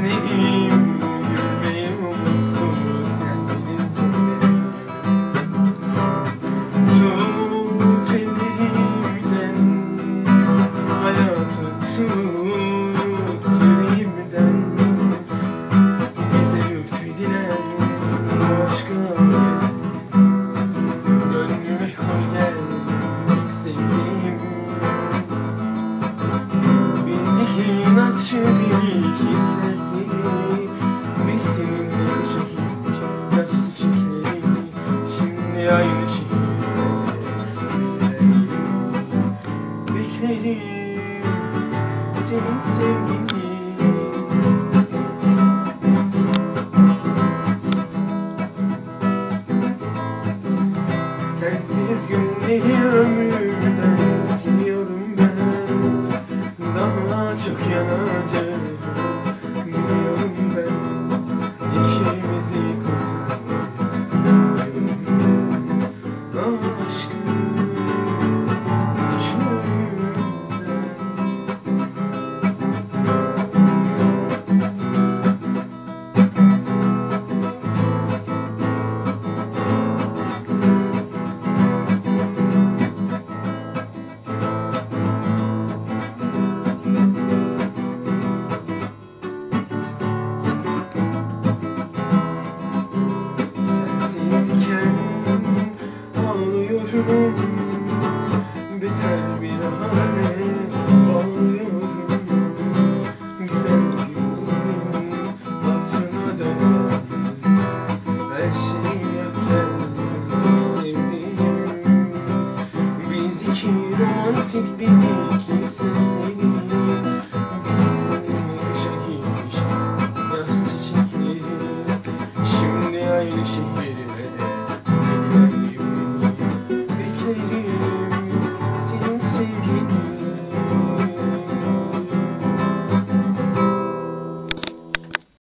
Bekledim gülmeyi umutsuz sen gelince. Tut ellerimden hayatı tut yüreğimden. Bize lütfedilen aşka gel, gönlüme koy gel sevgilim. Biz inatçı birlik istersin, biz seninle çekip yaş çiçekleri. Şimdi aynı şehirde beklerim senin sevgini. Sensiz günleri ömrümden siliyorum ben. Daha çok yanacağım biliyorum ben. İkimizi kurtarıyorum aşkım içimden. Ağlıyorum, beter bir hale bağlıyorum. Güzel günlerin hatırına dön, her şeyi yap gel sevdiğim. Biz iki romantik dedik.